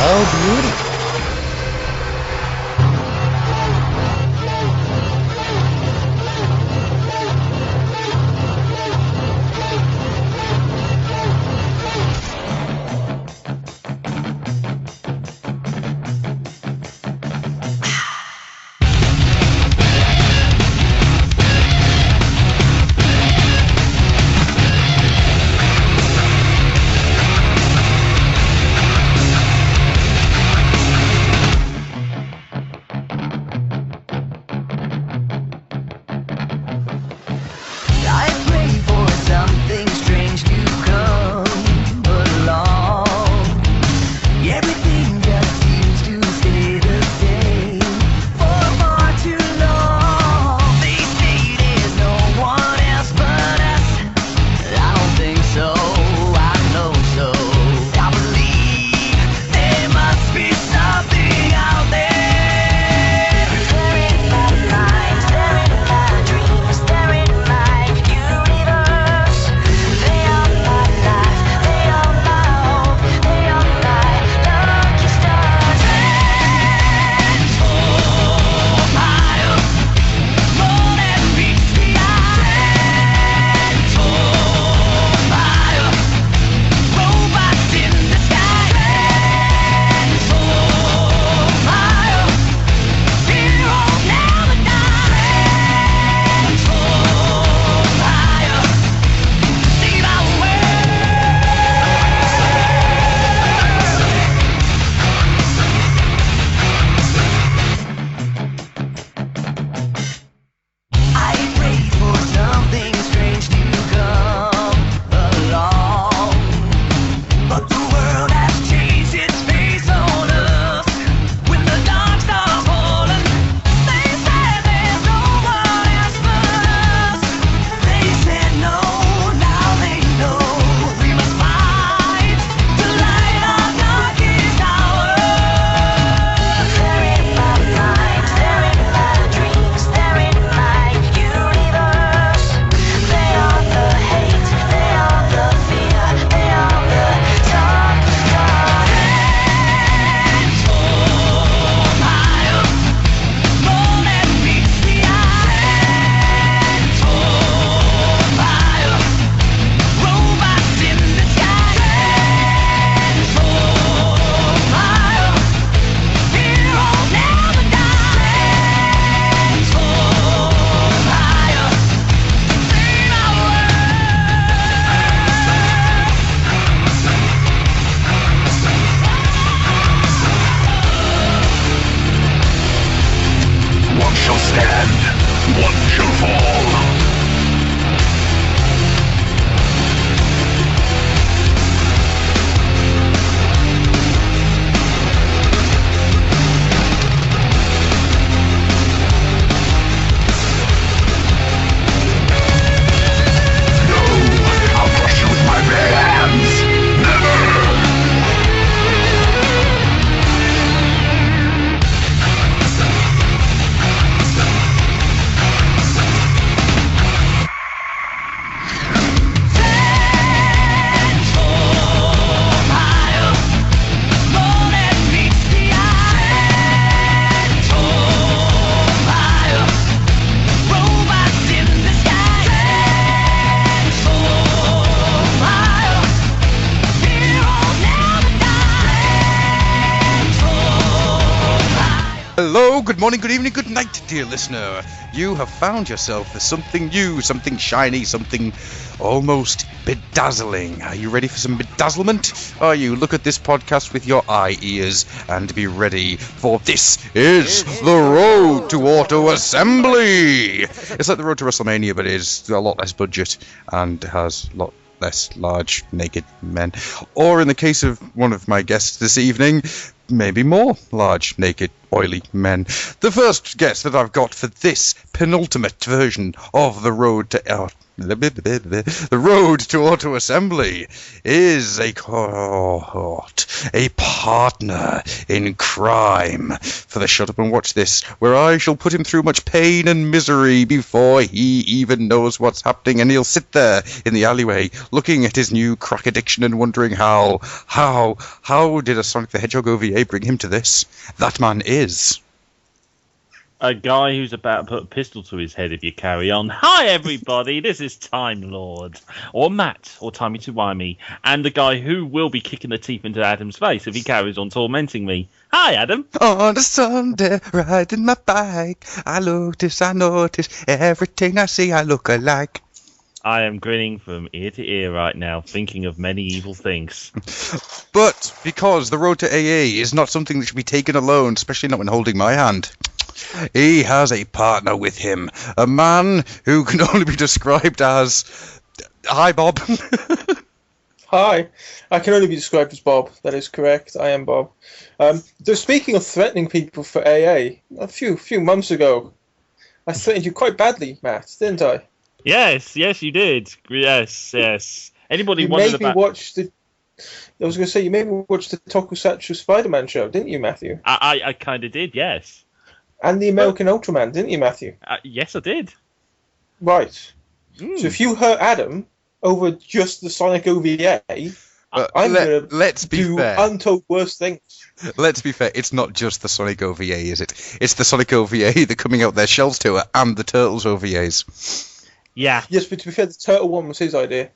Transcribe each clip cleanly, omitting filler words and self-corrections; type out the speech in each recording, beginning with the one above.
Hello, beauty. Hello, good morning, good evening, good night, dear listener. You have found yourself for something new, something shiny, something almost bedazzling. Are you ready for some bedazzlement? Are you? Look at this podcast with your eye ears and be ready, for this is the road to Auto Assembly. It's like the road to WrestleMania, but it is a lot less budget and has a lot less large naked men. Or in the case of one of my guests this evening, maybe more large, naked, oily men. The first guest that I've got for this penultimate version of the road to The road to auto assembly is a cohort, a partner in crime for the Shut Up and Watch This, where I shall put him through much pain and misery before he even knows what's happening, and he'll sit there in the alleyway looking at his new crack addiction and wondering how did a Sonic the Hedgehog OVA bring him to this? That man is a guy who's about to put a pistol to his head if you carry on. Hi, everybody. This is Time Lord, or Matt, or Timey Wimey, and the guy who will be kicking the teeth into Adam's face if he carries on tormenting me. Hi, Adam. On a Sunday, riding my bike, I notice everything I see I look alike. I am grinning from ear to ear right now, thinking of many evil things. But because the road to AA is not something that should be taken alone, especially not when holding my hand, he has a partner with him, a man who can only be described as... Hi, Bob. Hi. I can only be described as Bob. That is correct. I am Bob. Speaking of threatening people for AA, a few months ago, I threatened you quite badly, Matt, didn't I? Yes, you did. Yes. Anybody you wondered made me about... watch the... I was going to say, you made me watch the Tokusatsu Spider-Man show, didn't you, Matthew? I kind of did, yes. And the American Ultraman, didn't you, Matthew? Yes, I did. Right. So if you hurt Adam over just the Sonic OVA, I'm going to do untold worse things. Let's be fair, it's not just the Sonic OVA, is it? It's the Sonic OVA, the Coming Out Their Shells tour, and the Turtles OVAs. Yeah. Yes, but to be fair, the Turtle one was his idea.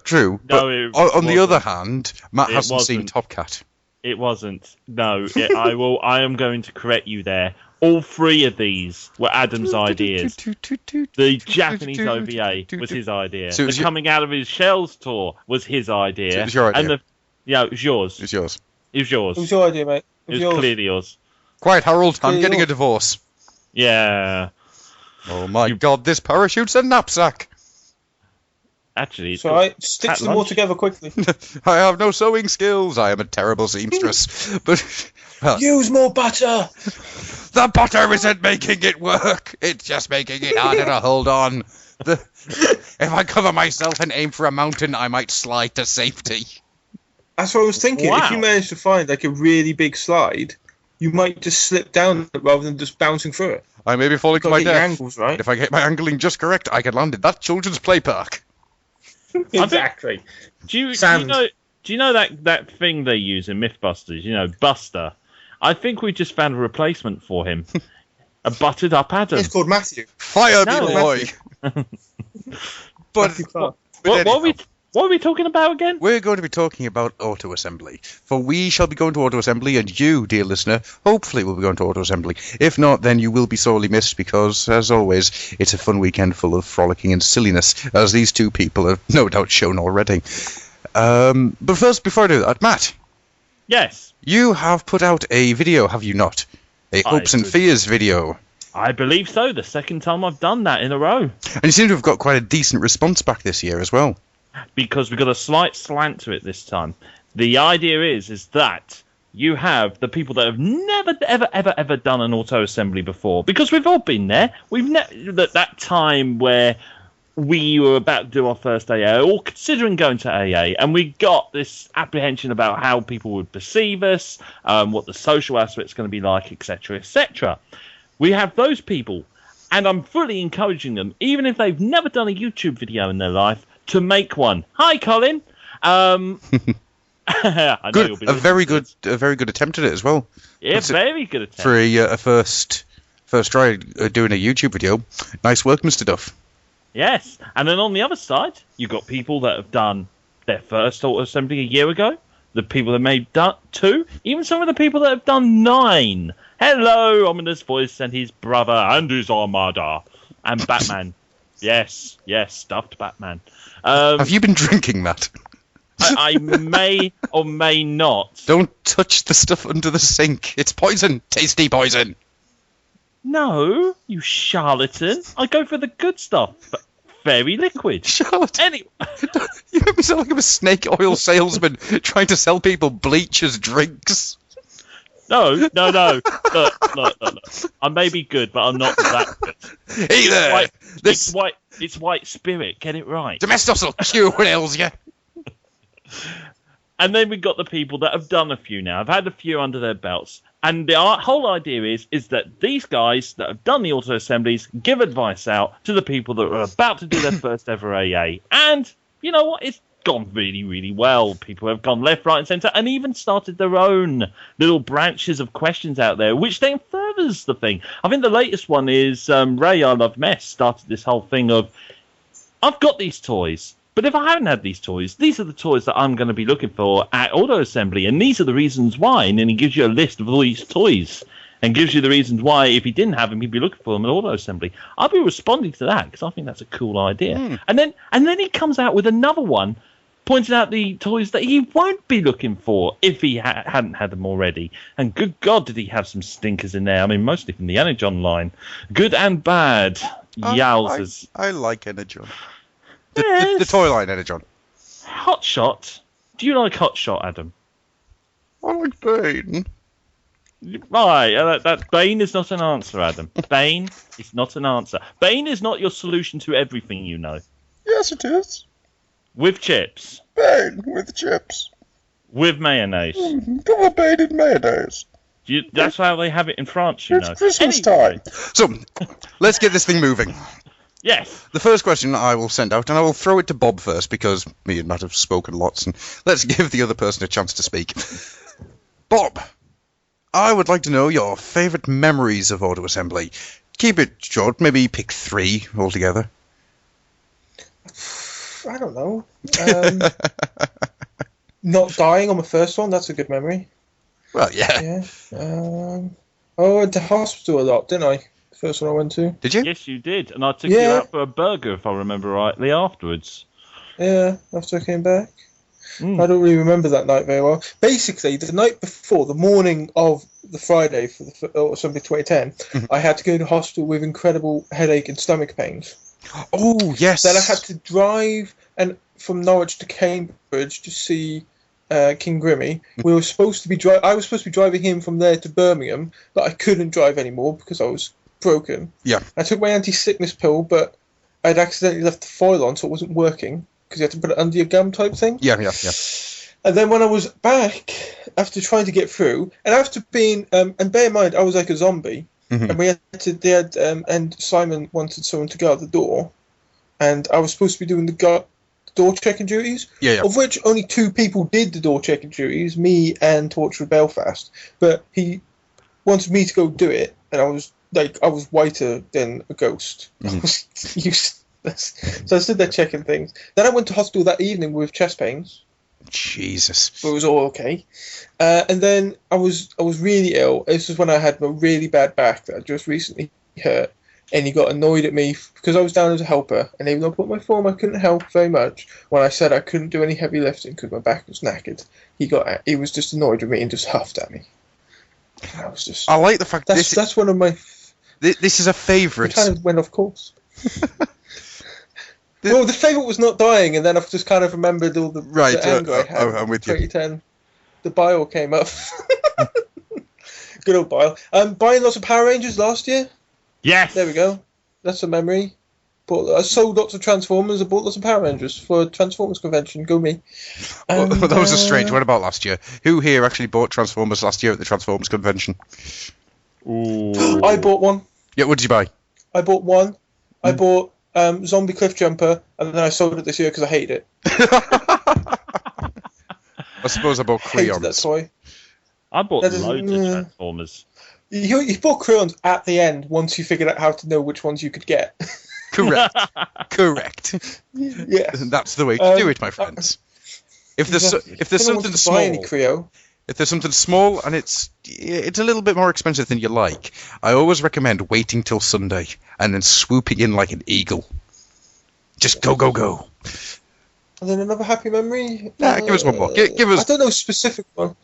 True. No, but on the other hand, Matt hasn't seen Top Cat. It wasn't. No, I am going to correct you there. All three of these were Adam's ideas. The Japanese OVA was his idea. So the Coming Out of His Shells tour was his idea. So it was your idea. And it was yours. It was yours. It was yours. It was your idea, mate. It was clearly yours. Quiet, Harold. I'm getting a divorce. Yeah. Oh my God, this parachute's a knapsack. Actually, so I stitch them all together quickly. I have no sewing skills. I am a terrible seamstress. But use more butter. The butter isn't making it work. It's just making it harder to hold on. If I cover myself and aim for a mountain, I might slide to safety. That's what I was thinking. Wow. If you manage to find like a really big slide, you might just slip down rather than just bouncing through it. I may be falling to my death. Angles, right? If I get my angling just correct, I can land in that children's play park. Exactly. Do you know that thing they use in Mythbusters? You know, Buster. I think we just found a replacement for him. A buttered up Adam. It's called Matthew. Fire me, boy. But what are we talking about again? We're going to be talking about auto assembly. For we shall be going to auto assembly, and you, dear listener, hopefully will be going to auto assembly. If not, then you will be sorely missed because, as always, it's a fun weekend full of frolicking and silliness, as these two people have no doubt shown already. But first, before I do that, Matt. Yes. You have put out a video, have you not? A Hopes and Fears video. I believe so. The second time I've done that in a row. And you seem to have got quite a decent response back this year as well. Because we've got a slight slant to it this time. The idea is that you have the people that have never, ever done an auto assembly before. Because we've all been there. We've that time where we were about to do our first AA, or considering going to AA, and we got this apprehension about how people would perceive us, what the social aspect's going to be like, etc., etc. We have those people, and I'm fully encouraging them, even if they've never done a YouTube video in their life, to make one. Hi, Colin. I know good, you'll be a very good attempt at it as well. Yeah, very good attempt for a first try doing a YouTube video. Nice work, Mr. Duff. Yes, and then on the other side, you've got people that have done their first auto assembly a year ago. The people that made 2, even some of the people that have done 9. Hello, Ominous Voice and his brother and his armada, and Batman. Yes, stuffed Batman. Have you been drinking that? I may or may not. Don't touch the stuff under the sink. It's poison. Tasty poison. No, you charlatan. I go for the good stuff. Very liquid. Charlatan. Anyway. You make me sound like I'm a snake oil salesman trying to sell people bleach as drinks. No. Look. I may be good, but I'm not that good. Hey there! It's white spirit. Get it right. Domestos will cure what ails you. And then we've got the people that have done a few now. I've had a few under their belts. And the whole idea is that these guys that have done the auto assemblies give advice out to the people that are about to do their first ever AA. And you know what? It's gone really, really well. People have gone left, right, and centre, and even started their own little branches of questions out there, which then furthers the thing. I think the latest one is Ray I Love Mess started this whole thing of, I've got these toys, but if I hadn't had these toys, these are the toys that I'm going to be looking for at Auto Assembly, and these are the reasons why. And then he gives you a list of all these toys and gives you the reasons why, if he didn't have them, he'd be looking for them at Auto Assembly. I'll be responding to that because I think that's a cool idea. And then he comes out with another one pointing out the toys that he won't be looking for if he hadn't had them already. And good God, did he have some stinkers in there. I mean, mostly from the Energon line. Good and bad. Yowzers. I like Energon. The toy line Energon. Hot Shot. Do you like Hot Shot, Adam? I like Bane. Right, that Bane is not an answer, Adam. Bane is not an answer. Bane is not your solution to everything, you know. Yes, it is. With chips. Bane with chips. With mayonnaise. Come on, Bane in mayonnaise. That's how they have it in France, you know. It's Christmas time. So, let's get this thing moving. Yes. The first question I will send out, and I will throw it to Bob first, because me and Matt have spoken lots, and let's give the other person a chance to speak. Bob, I would like to know your favourite memories of auto assembly. Keep it short, maybe pick 3 altogether. I don't know. Not dying on the first one, that's a good memory. Well, yeah. I went to hospital a lot, didn't I? The first one I went to. Did you? Yes, you did. And I took you out for a burger, if I remember rightly, afterwards. Yeah, after I came back. I don't really remember that night very well. Basically, the night before, the morning of the Friday for the Assembly 2010, I had to go to hospital with incredible headache and stomach pains. Oh, yes. Then I had to drive from Norwich to Cambridge to see King Grimmy. I was supposed to be driving him from there to Birmingham, but I couldn't drive anymore because I was broken. Yeah. I took my anti-sickness pill, but I'd accidentally left the foil on, so it wasn't working because you had to put it under your gum type thing. Yeah. And then when I was back, after trying to get through, and after being, and bear in mind, I was like a zombie, and we had to, and Simon wanted someone to guard the door, and I was supposed to be doing the door checking duties, of which only 2 people did the door checking duties, me and Torchwood Belfast, but he wanted me to go do it, and I was whiter than a ghost. I was useless. So I stood there checking things. Then I went to hospital that evening with chest pains. Jesus. But it was all okay. And then I was really ill. This was when I had a really bad back that I just recently hurt. And he got annoyed at me because I was down as a helper. And even though I put my form, I couldn't help very much. When I said I couldn't do any heavy lifting because my back was knackered, he was just annoyed with me and just huffed at me. And I like the fact that's one of my... This is a favourite. It kind of went off course. Well, the favourite was not dying, and then I've just kind of remembered all the anger I had. I'm with 2010. You. The bile came up. Good old bile. Buying lots of Power Rangers last year. Yes. There we go. That's a memory. I sold lots of Transformers. I bought lots of Power Rangers for a Transformers convention. Go me. Well, that was a strange one about last year. Who here actually bought Transformers last year at the Transformers convention? Ooh. I bought one. Yeah, what did you buy? I bought one. I bought Zombie Cliff Jumper, and then I sold it this year because I hate it. I suppose I bought Creons. Hated that toy. I bought loads of Transformers. You bought Creons at the end once you figured out how to know which ones you could get. Correct. Yeah. That's the way to do it, my friends. If there's something small, any Creo. If there's something small and it's a little bit more expensive than you like, I always recommend waiting till Sunday and then swooping in like an eagle. Just go. And then another happy memory? Nah, give us one more. Give us... I don't know a specific one.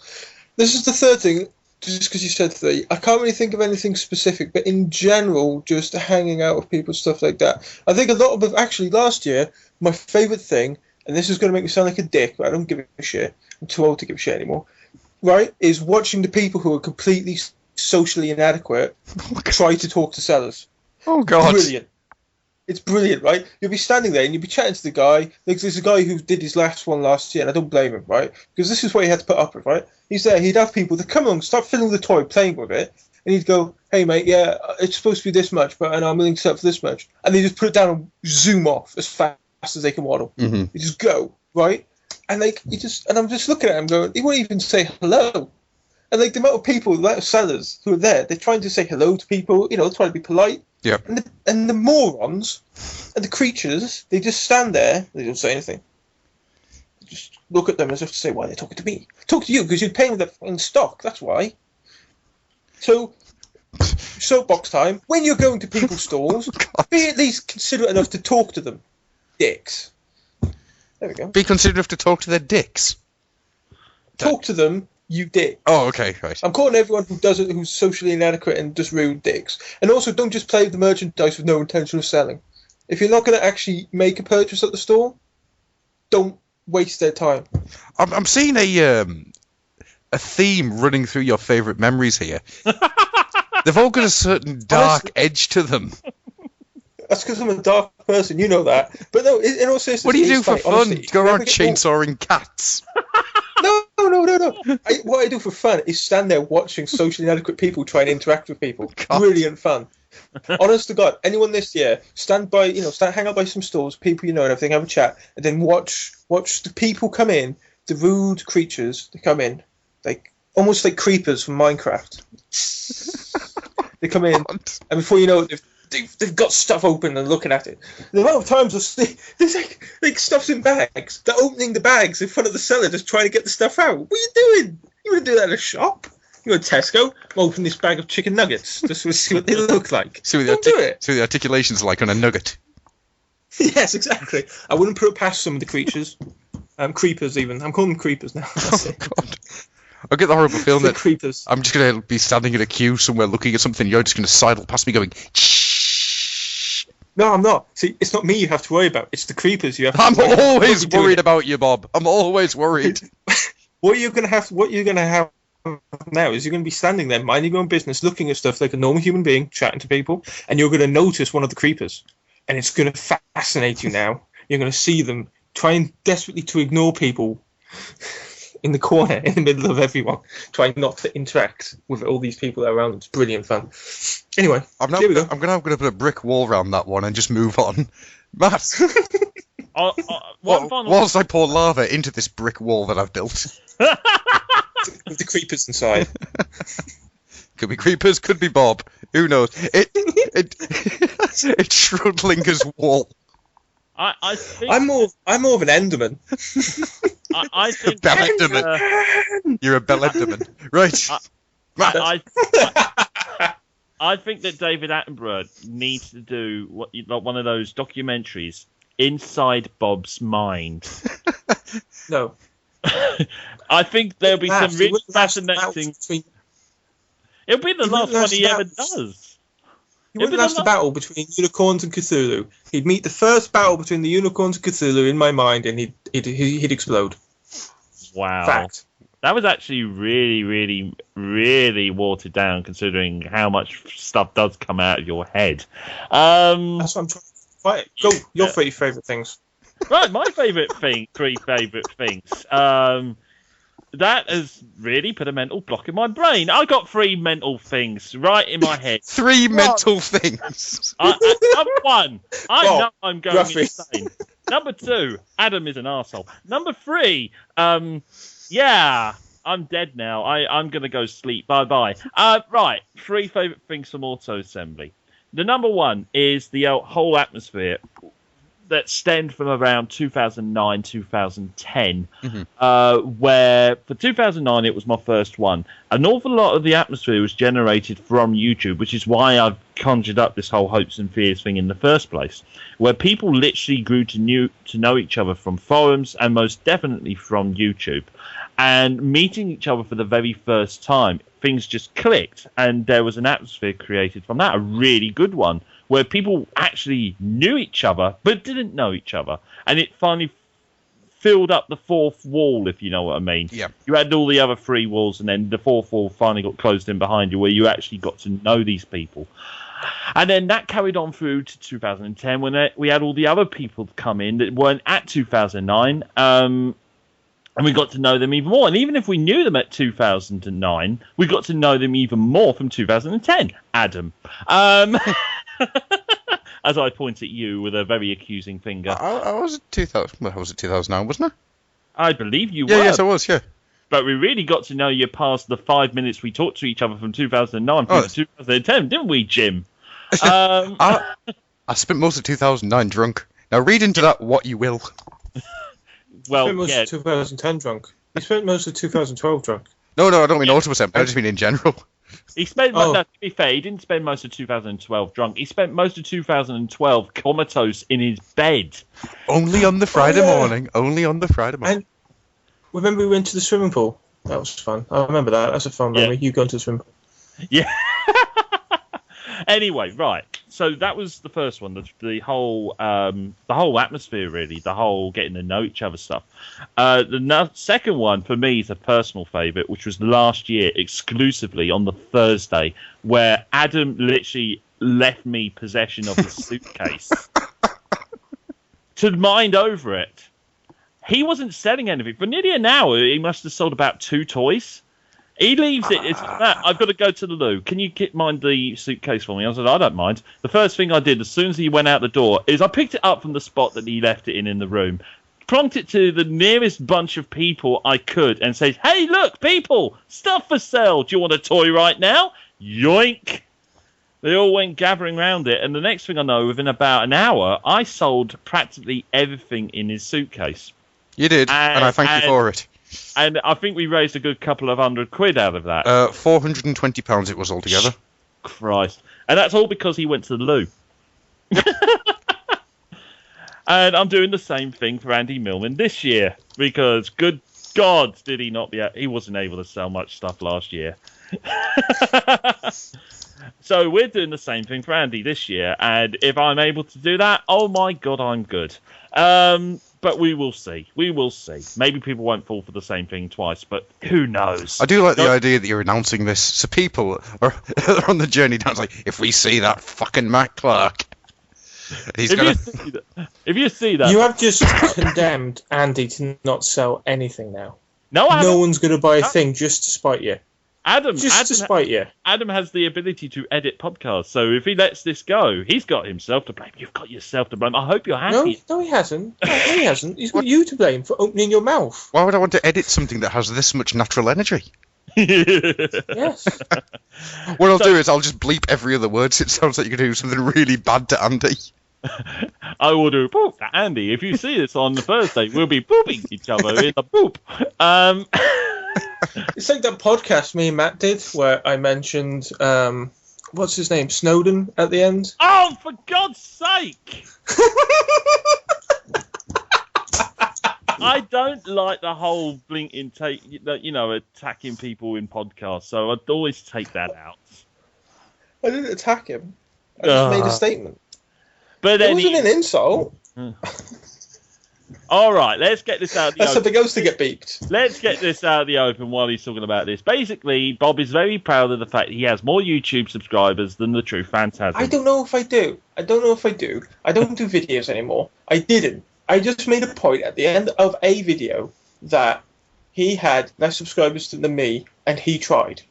This is the third thing, just because you said 3. I can't really think of anything specific, but in general, just hanging out with people, stuff like that. I think a lot of... Actually, last year, my favourite thing, and this is going to make me sound like a dick, but I don't give a shit. I'm too old to give a shit anymore. right, is watching the people who are completely socially inadequate try to talk to sellers. Oh God! Brilliant. It's brilliant, right? You'll be standing there and you'll be chatting to the guy. There's a guy who did his last one last year, and I don't blame him, right? Because this is what he had to put up with, right? He's there. He'd have people that come along, start filling the toy, playing with it, and he'd go, "Hey, mate, yeah, it's supposed to be this much, but I'm willing to sell for this much." And they just put it down and zoom off as fast as they can waddle. Mm-hmm. They just go, right? And I'm just looking at him going, he won't even say hello. And like the amount of people, the amount of sellers who are there, they're trying to say hello to people, trying to be polite. Yeah. And the morons and the creatures, they just stand there. They don't say anything. They just look at them as if to say, "Why are they talking to me? Talk to you because you're paying them in stock. That's why." So, soapbox time. When you're going to people's stores, be at least considerate enough to talk to them. Dicks. There we go. Be considerate enough to talk to their dicks. Talk to them, you dick. Oh, okay, right. I'm calling everyone who does it, who's socially inadequate and just rude dicks. And also, don't just play with the merchandise with no intention of selling. If you're not going to actually make a purchase at the store, don't waste their time. I'm seeing a theme running through your favourite memories here. They've all got a certain dark edge to them. That's because I'm a dark person, you know that. But no, in all seriousness, What do you do for funny, fun? honestly. Go around chainsawing cats. No. What I do for fun is stand there watching socially inadequate people try and interact with people. God. Brilliant fun. Honest to God, anyone this year, hang out by some stores, people and everything, have a chat, and then watch the people come in, the rude creatures, they come in, like almost like creepers from Minecraft. They come in, and before you know it, they've got stuff open and looking at it. The amount of times there's like stuff's in bags. They're opening the bags in front of the seller, just trying to get the stuff out. What are you doing? You wouldn't do that in a shop. You go to Tesco, open this bag of chicken nuggets just to see what they look like. See what the articulation's like on a nugget. Yes, exactly. I wouldn't put it past some of the creatures. Creepers even. I'm calling them creepers now. Oh, God. I get the horrible feeling that creepers. I'm just going to be standing in a queue somewhere looking at something, you're just going to sidle past me going, shh. No, I'm not. See, it's not me you have to worry about. It's the creepers you have to I'm worry about. always worried about you, Bob. I'm always worried. What you're going to have now is you're going to be standing there minding your own business, looking at stuff like a normal human being, chatting to people, and you're going to notice one of the creepers. And it's going to fascinate you now. You're going to see them trying desperately to ignore people in the corner, in the middle of everyone, trying not to interact with all these people that are around them. It's brilliant fun. Anyway, here we go. I'm going to put a brick wall around that one and just move on. Matt, whilst I pour lava into this brick wall that I've built. With the creepers inside. Could be creepers, could be Bob. Who knows? It's Schrödinger's wall. I think I'm more of an Enderman. I think Bellenderman. You're a Bellenderman, right? I think that David Attenborough needs to do one of those documentaries, Inside Bob's Mind. No. I think there'll be some really fascinating. It'll be the last one he ever does. He wouldn't last a battle between unicorns and Cthulhu. He'd meet the first battle between the unicorns and Cthulhu in my mind, and he'd explode. Wow. Fact. That was actually really, really, really watered down, considering how much stuff does come out of your head. That's what I'm trying to fight. Go, your three favourite things. Right, my three favourite things. That has really put a mental block in my brain. I got three mental things right in my head. Three mental things. Number one, I know I'm going roughly insane. Number two, Adam is an arsehole. Number three, yeah, I'm dead now. I'm going to go sleep. Bye-bye. Right, three favourite things from Auto Assembly. The number one is the whole atmosphere that stemmed from around 2009, 2010, where for 2009 it was my first one. An awful lot of the atmosphere was generated from YouTube, which is why I've conjured up this whole hopes and fears thing in the first place, where people literally grew to know each other from forums and most definitely from YouTube. And meeting each other for the very first time, things just clicked, and there was an atmosphere created from that, a really good one, where people actually knew each other but didn't know each other, and it finally filled up the fourth wall, if you know what I mean. Yeah. You had all the other three walls, and then the fourth wall finally got closed in behind you, where you actually got to know these people. And then that carried on through to 2010, when we had all the other people come in that weren't at 2009, and we got to know them even more. And even if we knew them at 2009, we got to know them even more from 2010. Adam. As I point at you with a very accusing finger. I was at 2000. Well, I was at 2009, wasn't I believe you I? Yeah, were. yes, I was. Yeah. But we really got to know you past the 5 minutes we talked to each other from 2009 through to 2010, didn't we, Jim? I spent most of 2009 drunk. Now read into that what you will. Well, spent most of 2010 drunk. He spent most of 2012 drunk. No, I don't mean auto-assembly. I just mean in general. He spent, no, to be fair, he didn't spend most of 2012 drunk. He spent most of 2012 comatose in his bed. Only on the Friday morning. Only on the Friday morning. And remember we went to the swimming pool? That was fun. I remember that. That's a fun memory. You going to the swimming pool. Yeah. Anyway, right. So that was the first one. The whole atmosphere, really. The whole getting to know each other stuff. The second one for me is a personal favourite, which was last year exclusively on the Thursday, where Adam literally left me possession of his suitcase to mind over it. He wasn't selling anything for nearly an hour. He must have sold about 2 toys. He leaves it. It's that I've got to go to the loo. Can you mind the suitcase for me? I said, I don't mind. The first thing I did as soon as he went out the door is I picked it up from the spot that he left it in the room, plonked it to the nearest bunch of people I could, and said, "Hey, look, people, stuff for sale. Do you want a toy right now?" Yoink! They all went gathering round it, and the next thing I know, within about an hour, I sold practically everything in his suitcase. You did, and I thank you for it. And I think we raised a good couple of £100 out of that. £420 it was altogether. Christ. And that's all because he went to the loo. And I'm doing the same thing for Andy Millman this year. Because, good God, did he not he wasn't able to sell much stuff last year. So we're doing the same thing for Andy this year. And if I'm able to do that, oh my God, I'm good. But we will see. We will see. Maybe people won't fall for the same thing twice, but who knows? I do like the idea that you're announcing this, so people are on the journey down. It's like, if we see that fucking Matt Clark, he's gonna. If you see that, you have just condemned Andy to not sell anything now. No, no one's going to buy a thing just to spite you. Adam to spite you. Adam has the ability to edit podcasts, so if he lets this go, he's got himself to blame. You've got yourself to blame. I hope you're happy. No, he hasn't. No, he hasn't. He's got you to blame for opening your mouth. Why would I want to edit something that has this much natural energy? Yes. What I'll do is I'll just bleep every other word, so it sounds like you're going to do something really bad to Andy. I will do poop to Andy. If you see this on the Thursday, we'll be pooping each other in the poop. It's like that podcast me and Matt did where I mentioned what's his name, Snowden, at the end. Oh, for God's sake! I don't like the whole blinking attacking people in podcasts, so I'd always take that out. I didn't attack him. I just made a statement. But it wasn't an insult. All right, let's get this out of the open. That's something else to get beeped. Let's get this out of the open while he's talking about this. Basically, Bob is very proud of the fact he has more YouTube subscribers than the True Phantasm. I don't know if I do. I don't do videos anymore. I didn't. I just made a point at the end of a video that he had less subscribers than me, and he tried.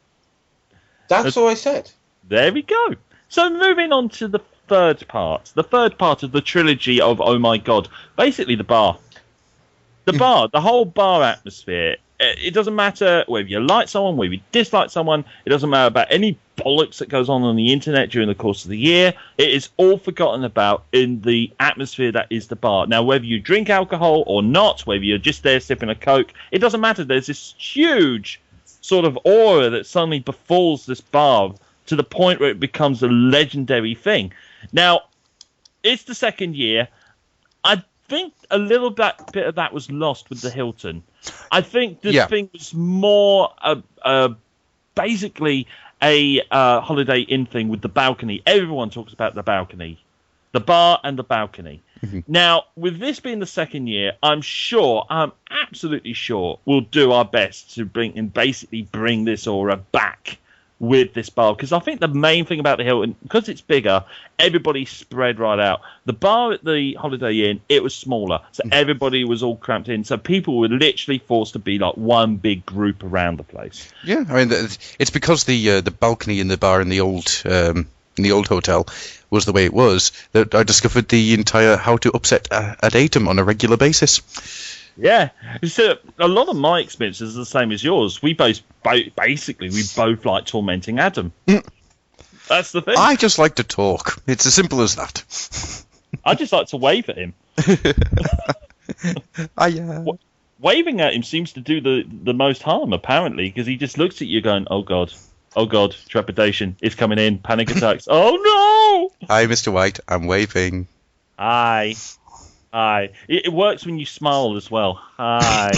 That's all I said. There we go. So moving on to the third part of the trilogy of Oh My God, basically the bar, the whole bar atmosphere. It doesn't matter whether you like someone, whether you dislike someone. It doesn't matter about any bollocks that goes on the internet during the course of the year. It is all forgotten about in the atmosphere that is the bar. Now, whether you drink alcohol or not, whether you're just there sipping a Coke, it doesn't matter. There's this huge sort of aura that suddenly befalls this bar to the point where it becomes a legendary thing. Now, it's the second year. I think a little bit of that was lost with the Hilton. I think the thing was more basically a Holiday Inn thing with the balcony. Everyone talks about the balcony. The bar and the balcony. Now, with this being the second year, I'm absolutely sure we'll do our best to basically bring this aura back with this bar, because I think the main thing about the Hilton, because it's bigger, everybody's spread right out. The bar at the Holiday Inn, it was smaller, so everybody was all cramped in, so people were literally forced to be like one big group around the place. Yeah, I mean, it's because the balcony in the bar in the old hotel was the way it was that I discovered the entire how to upset a datum on a regular basis. Yeah, so a lot of my experiences are the same as yours. We both basically like tormenting Adam. That's the thing. I just like to talk. It's as simple as that. I just like to wave at him. Waving at him seems to do the most harm, apparently, because he just looks at you going, oh god, trepidation is coming in, panic attacks. Oh no! Hi, Mr. White, I'm waving. Hi. It works when you smile as well. Hi.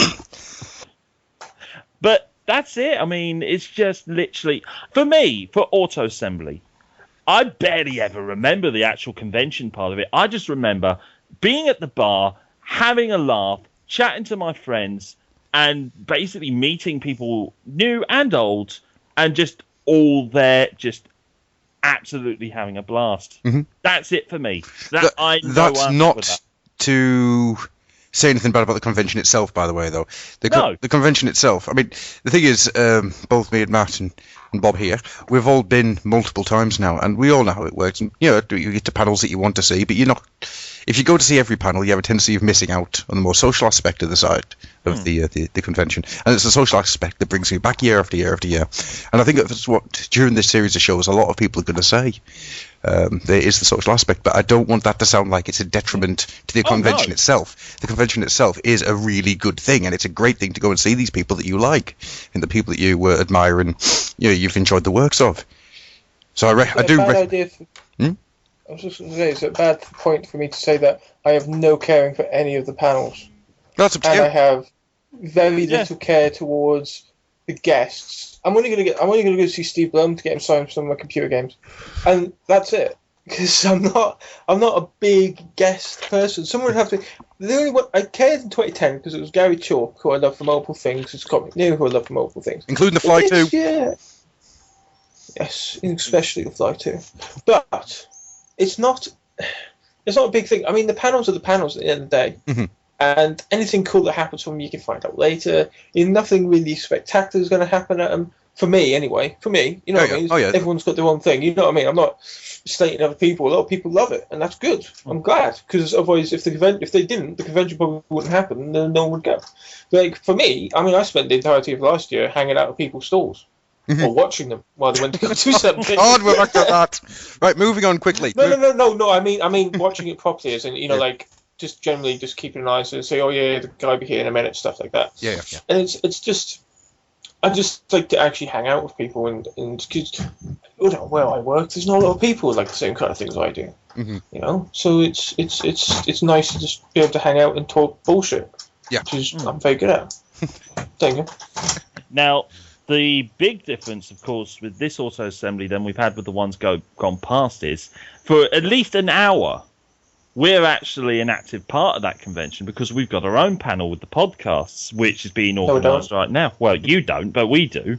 But that's it. I mean, it's just literally... For me, for Auto Assembly, I barely ever remember the actual convention part of it. I just remember being at the bar, having a laugh, chatting to my friends, and basically meeting people new and old, and just all there, just absolutely having a blast. Mm-hmm. That's it for me. That's not to say anything bad about the convention itself, by the way, though. The convention itself, I mean, the thing is, both me and Matt and Bob here, we've all been multiple times now, and we all know how it works. And, you get to panels that you want to see, but if you go to see every panel, you have a tendency of missing out on the more social aspect of the side of the convention. And it's the social aspect that brings me back year after year after year. And I think that's what, during this series of shows, a lot of people are going to say. There is the social aspect, but I don't want that to sound like it's a detriment to the convention itself. The convention itself is a really good thing, and it's a great thing to go and see these people that you like and the people that you admire and you've enjoyed the works of. So I do. I was just going to say, it's a bad point for me to say that I have no caring for any of the panels. That's up to you. I have very little care towards the guests. I'm only going to go see Steve Blum to get him signed for some of my computer games, and that's it. Because I'm not a big guest person. Someone would have to. The only one I cared in 2010 because it was Gary Chalk, who I love for multiple things. It's Scott McNeil, who I love for multiple things, including the Fly 2. Yeah. Yes, especially the Fly 2. But it's not a big thing. I mean, the panels are the panels at the end of the day. Mm-hmm. And anything cool that happens from them, you can find out later. Nothing really spectacular is going to happen at them. For me, anyway. For me, you know what I mean? Everyone's got their own thing. You know what I mean? I'm not slating other people. A lot of people love it, and that's good. I'm glad, because otherwise, if they didn't, the convention probably wouldn't happen, and then no one would go. Like, for me, I mean, I spent the entirety of last year hanging out at people's stalls. Or watching them while they went to go do something. God, we're back to that. Right, moving on quickly. No. I mean, watching it properly, as in, like, just generally just keeping an eye and say, oh yeah, the guy will be here in a minute, stuff like that. Yeah. And it's just, I just like to actually hang out with people and cause, where I work, there's not a lot of people who like the same kind of things I do. Mm-hmm. So it's nice to just be able to hang out and talk bullshit. Yeah, which is I'm very good at. Thank you. Now, the big difference, of course, with this auto assembly than we've had with the ones gone past is, for at least an hour, we're actually an active part of that convention because we've got our own panel with the podcasts, which is being organised right now. Well, you don't, but we do.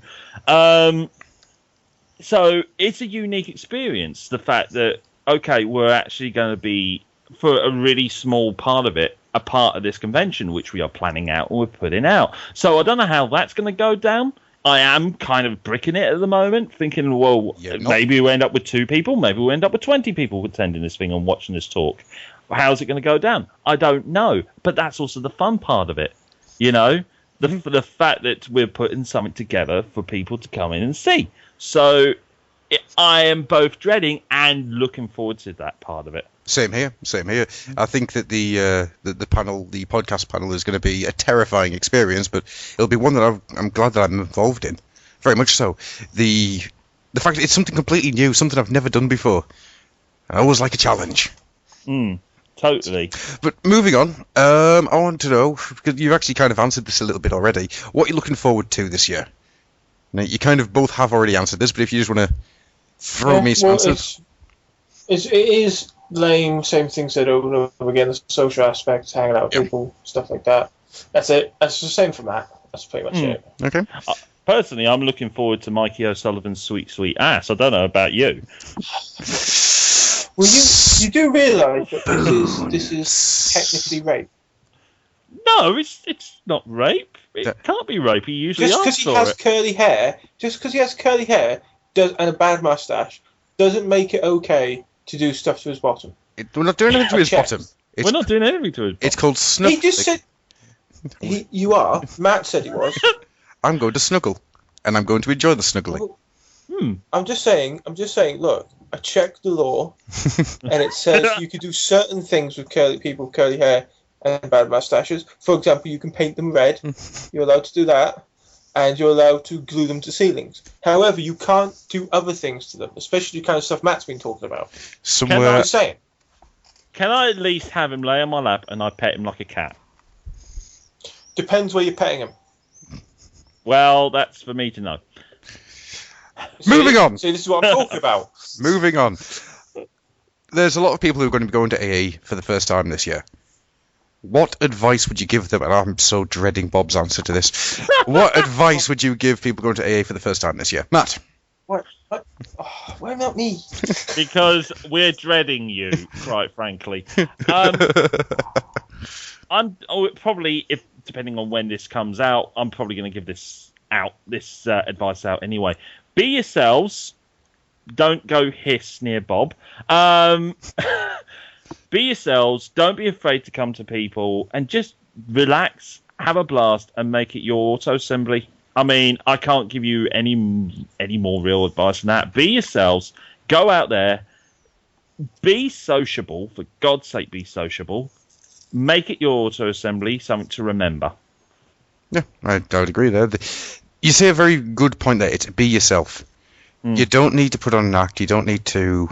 So it's a unique experience, the fact that, okay, we're actually going to be, for a really small part of it, a part of this convention, which we are planning out and we're putting out. So I don't know how that's going to go down. I am kind of bricking it at the moment, thinking, well, maybe we'll end up with 2 people, maybe we'll end up with 20 people attending this thing and watching this talk. How's it going to go down? I don't know, but that's also the fun part of it, the fact that we're putting something together for people to come in and see. So I am both dreading and looking forward to that part of it. Same here. I think that the panel, the podcast panel, is going to be a terrifying experience, but it'll be one that I'm glad that I'm involved in. Very much so. The fact that it's something completely new, something I've never done before. I always like a challenge. Totally. But moving on, I want to know, because you've actually kind of answered this a little bit already, what you're looking forward to this year. Now, you kind of both have already answered this, but if you just want to throw me some answers. It is Lame, same things said over and over again. The social aspects, hanging out with people, stuff like that. That's it. That's the same for Matt. That's pretty much it. Okay. Personally, I'm looking forward to Mikey O'Sullivan's sweet, sweet ass. I don't know about you. Well, you do realise that this is technically rape. No, it's not rape. It can't be rape. He usually Just because he has curly hair, and a bad mustache, doesn't make it okay to do stuff to his bottom. We're not doing anything to his bottom. We're not doing anything to his bottom. It's called snuggling. He just said... You are. Matt said he was. I'm going to snuggle, and I'm going to enjoy the snuggling. I'm just saying, look, I checked the law, and it says you could do certain things with people with curly hair and bad mustaches. For example, you can paint them red. You're allowed to do that. And you're allowed to glue them to ceilings. However, you can't do other things to them, especially the kind of stuff Matt's been talking about. I'm saying. Can I at least have him lay on my lap and I pet him like a cat? Depends where you're petting him. Well, that's for me to know. Moving on. See, this is what I'm talking about. Moving on. There's a lot of people who are going to be going to AA for the first time this year. What advice would you give them? And I'm so dreading Bob's answer to this. What advice would you give people going to AA for the first time this year? Matt? What? Oh, why not me? Because we're dreading you, quite frankly. I'm probably, if depending on when this comes out, I'm probably going to give this advice out anyway. Be yourselves. Don't go hiss near Bob. Be yourselves. Don't be afraid to come to people and just relax, have a blast, and make it your auto assembly. I mean, I can't give you any more real advice than that. Be yourselves. Go out there. Be sociable. For God's sake, be sociable. Make it your auto assembly, something to remember. Yeah, I would agree there. You say a very good point there. It's be yourself. You don't need to put on an act. You don't need to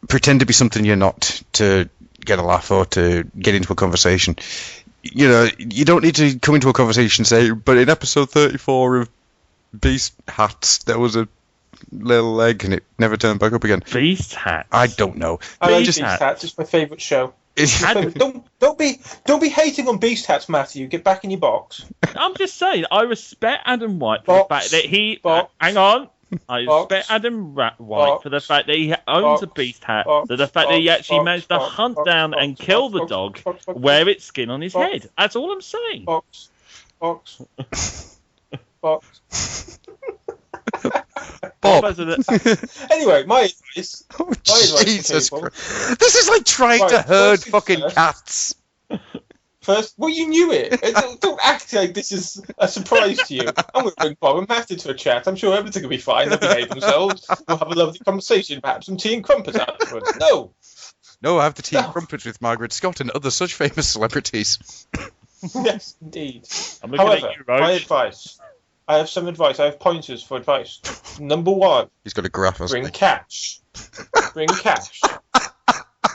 pretend to be something you're not to get a laugh or to get into a conversation. You know, you don't need to come into a conversation and say, but in episode 34 of Beast Hats, there was a little leg and it never turned back up again. Beast Hats? I don't know. I like Beast Hats. It's my favourite show. Don't be hating on Beast Hats, Matthew. Get back in your box. I'm just saying, I respect Adam White for the fact that he... Hang on. I respect Adam White for the fact that he owns a beast hat, for the fact that he actually managed to hunt down and kill the dog, wear its skin on his head. That's all I'm saying. Box. Bob. Anyway, my advice. Jesus Christ. This is like trying to herd fucking cats. First, well, you knew it. Don't act like this is a surprise to you. I'm going to bring Bob and Matt into a chat. I'm sure everything will be fine. They'll behave themselves. We'll have a lovely conversation, perhaps some tea and crumpets afterwards. No, I have the tea and crumpets with Margaret Scott and other such famous celebrities. Yes, indeed. However, my advice. I have some advice. I have pointers for advice. Number 1. He's got a graph, hasn't Bring cash. Bring cash.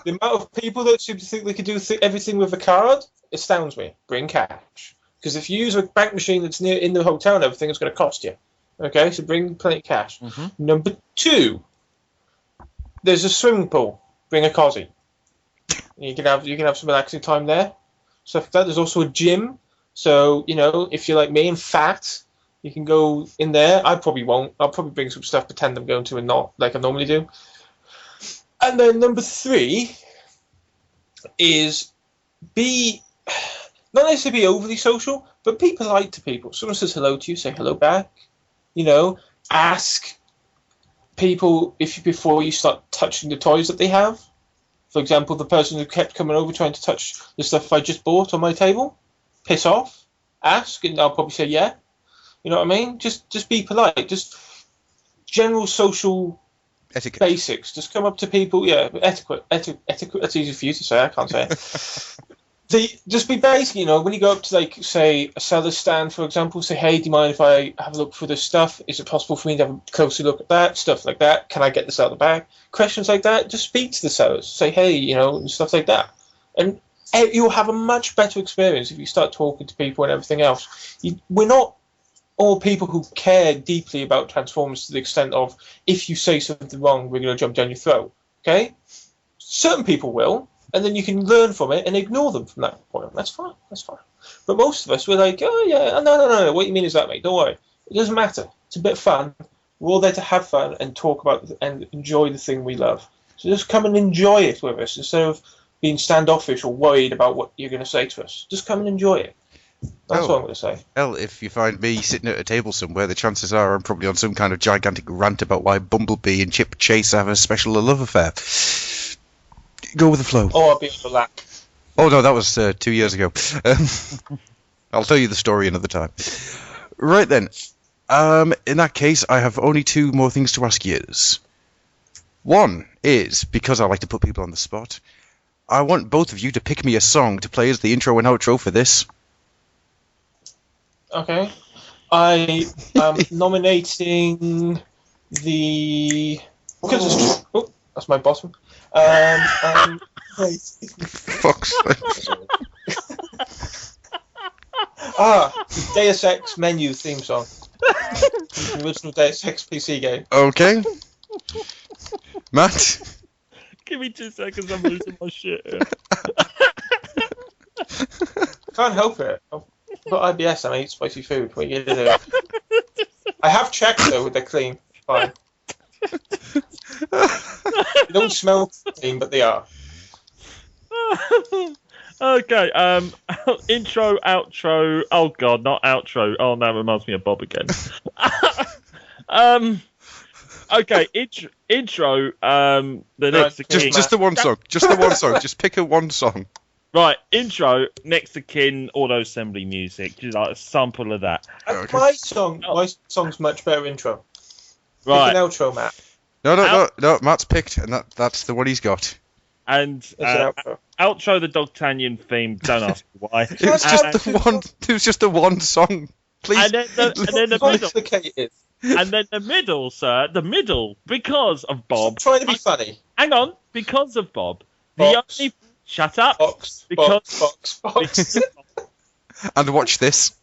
The amount of people that seem to think they can do everything with a card astounds me. Bring cash. Because if you use a bank machine that's in the hotel and everything, it's going to cost you. Okay, so bring plenty of cash. Number 2, there's a swimming pool. Bring a cosy. You can have some relaxing time there. Stuff like that. There's also a gym. So, you know, if you're like me and fat, you can go in there. I probably won't. I'll probably bring some stuff, pretend I'm going to and not like I normally do. And then number 3 is not necessarily be overly social, but be polite to people. Someone says hello to you, say hello back. You know, ask people before you start touching the toys that they have. For example, the person who kept coming over trying to touch the stuff I just bought on my table, piss off, ask, and I'll probably say yeah. You know what I mean? Just be polite. Just general social etiquette. Basics. Just come up to people. Yeah, etiquette. That's easy for you to say. I can't say it. Just be basic. You know, when you go up to, like, say, a seller's stand, for example, say, hey, do you mind if I have a look through this stuff? Is it possible for me to have a closer look at that? Stuff like that. Can I get this out of the bag? Questions like that. Just speak to the sellers. Say, hey, you know, and stuff like that. And you'll have a much better experience if you start talking to people and everything else. We're not all people who care deeply about Transformers to the extent of, if you say something wrong, we're going to jump down your throat. Okay? certain people will, and then you can learn from it and ignore them from that point on. That's fine. But most of us, we're like, oh yeah, no. What you mean is that, mate? Don't worry. It doesn't matter. It's a bit of fun. We're all there to have fun and talk about and enjoy the thing we love. So just come and enjoy it with us instead of being standoffish or worried about what you're going to say to us. Just come and enjoy it. That's what I'm going to say. Hell, if you find me sitting at a table somewhere, the chances are I'm probably on some kind of gigantic rant about why Bumblebee and Chip Chase have a special love affair. Go with the flow. Oh, I'll be on the lap. Oh no, that was 2 years ago. I'll tell you the story another time. Right then. In that case, I have only 2 more things to ask you. One is, because I like to put people on the spot, I want both of you to pick me a song to play as the intro and outro for this. Okay. I am nominating the... Oh, that's my bottom. Fuck's sake. The Deus Ex menu theme song. The original Deus Ex PC game. Okay. Matt? Give me 2 seconds, I'm losing my shit here. Can't help it. I've got IBS and I eat spicy food. What are you going to do? I have checked though, they're clean. Fine. They don't smell clean, but they are. Okay, intro, outro. Oh god, not outro. Oh, that reminds me of Bob again. Okay, intro. The next to King. Just the one song. Just the one song. Just pick one song. Right, intro. Next to Kin, auto assembly music. Just like a sample of that. Okay. My song's much better intro. Right. Pick an outro, Matt. No. Matt's picked, and that's the one he's got. And outro the Dogtanian theme. Don't ask me why. It was just the one. It was just the one song. Please. And then the middle. Is. And then the middle, sir. The middle, because of Bob. Stop trying to be funny. Hang on, because of Bob. Box. The only shut up. Box. Because And watch this.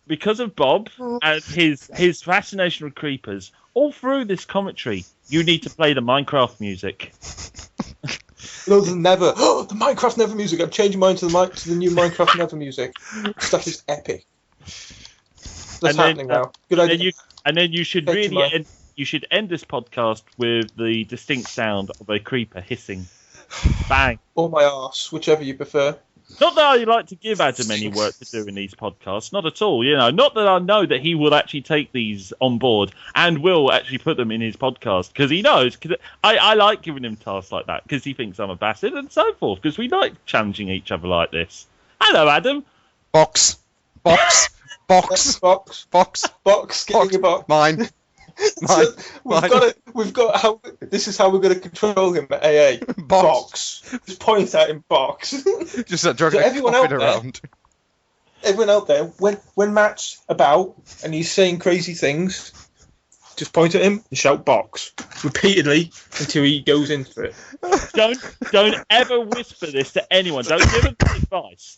Because of Bob and his fascination with creepers, all through this commentary, you need to play the Minecraft music. No, the Never. Oh, the Minecraft Never music. I'm changing mine to the new Minecraft Never music. Stuff is epic. That's happening now. Good idea. And then you should you should end this podcast with the distinct sound of a creeper hissing. Bang. Or my arse, whichever you prefer. Not that I like to give Adam any work to do in these podcasts, not at all. Not that I know that he will actually take these on board and will actually put them in his podcast because he knows. Cause I like giving him tasks like that because he thinks I'm a bastard and so forth. Because we like challenging each other like this. Hello, Adam. Box. Get in your box. Mine. So we've got how this is how we're going to control him at AA. Box. Just point at him, box. Just that drug everyone out around. Everyone out there, when Matt's about and he's saying crazy things, just point at him and shout box repeatedly until he goes into it. Don't ever whisper this to anyone. Don't give them advice.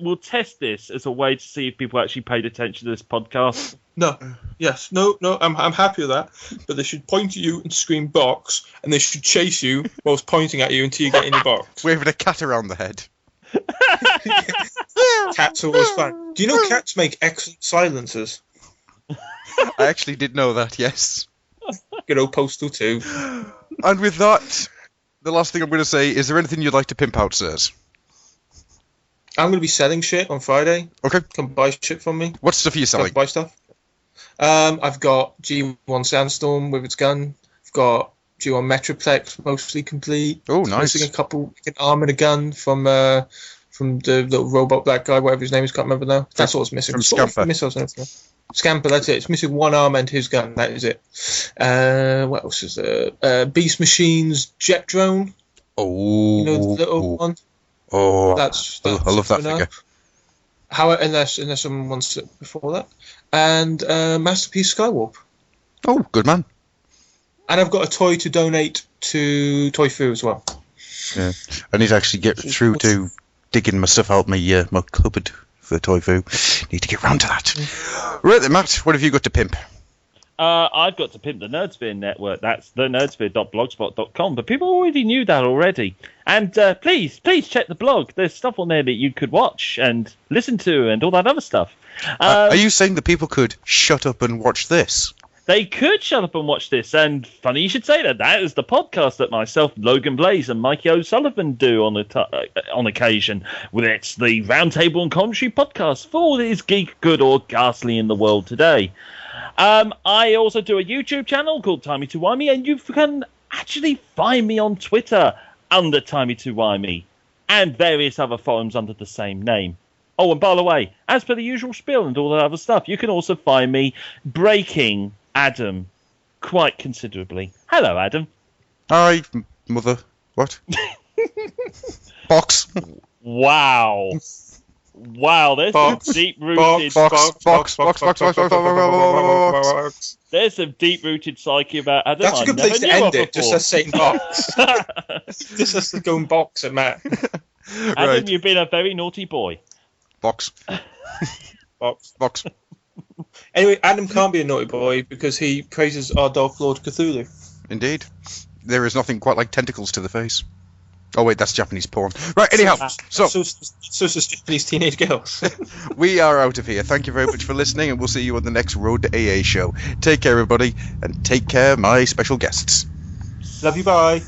We'll test this as a way to see if people actually paid attention to this podcast. No, I'm happy with that. But they should point at you and scream box, and they should chase you whilst pointing at you until you get in your box. Waving a cat around the head. Cats are always fun. Do you know cats make excellent silencers? I actually did know that, yes. Good old Postal 2. And with that, the last thing I'm going to say, is there anything you'd like to pimp out, sirs? I'm going to be selling shit on Friday. Okay. Come buy shit from me. What stuff are you selling? Come buy stuff. I've got G1 Sandstorm with its gun. I've got G1 Metroplex mostly complete. Oh, nice. Missing a couple, an arm and a gun from the little robot black guy, whatever his name is, can't remember now. That's all it's missing. From Scamper. Missiles and everything. Scamper, that's it. It's missing one arm and his gun. That is it. What else is there? Beast Machine's jet drone. Oh. You know, the little one. Oh, that's I love that figure. Unless someone wants it before that. And Masterpiece Skywarp. Oh, good man. And I've got a toy to donate to Toy Foo as well. Yeah, I need to actually get through to digging my stuff out my cupboard for Toy Foo. Need to get round to that. Right then, Matt, what have you got to pimp? I've got to pimp the Nerdsphere network. That's the nerdsphere.blogspot.com. But people already knew that already. And please check the blog. There's stuff on there that you could watch and listen to and all that other stuff. Are you saying that people could shut up and watch this? They could shut up and watch this, and funny you should say that. That is the podcast that myself, Logan Blaze, and Mikey O'Sullivan do on occasion. Well, it's the Roundtable and Commentary podcast for all that is geek, good, or ghastly in the world today. I also do a YouTube channel called Timey2Wimey, and you can actually find me on Twitter under Timey2Wimey, and various other forums under the same name. Oh, and by the way, as per the usual spiel and all that other stuff, you can also find me breaking Adam quite considerably. Hello, Adam. Hi, mother. What? Box. Wow. Wow, there's some deep-rooted... Box. There's some deep-rooted psyche about Adam. That's a good place to end it, just as saying box. Just as going box at Matt. Adam, Right. you've been a very naughty boy. Box. Box. Anyway, Adam can't be a naughty boy because he praises our Dark Lord Cthulhu. Indeed. There is nothing quite like tentacles to the face. Oh, wait, that's Japanese porn. Right, anyhow, so So Japanese teenage girls. we are out of here. Thank you very much for listening, and we'll see you on the next Road to AA show. Take care, everybody, and take care, my special guests. Love you, bye.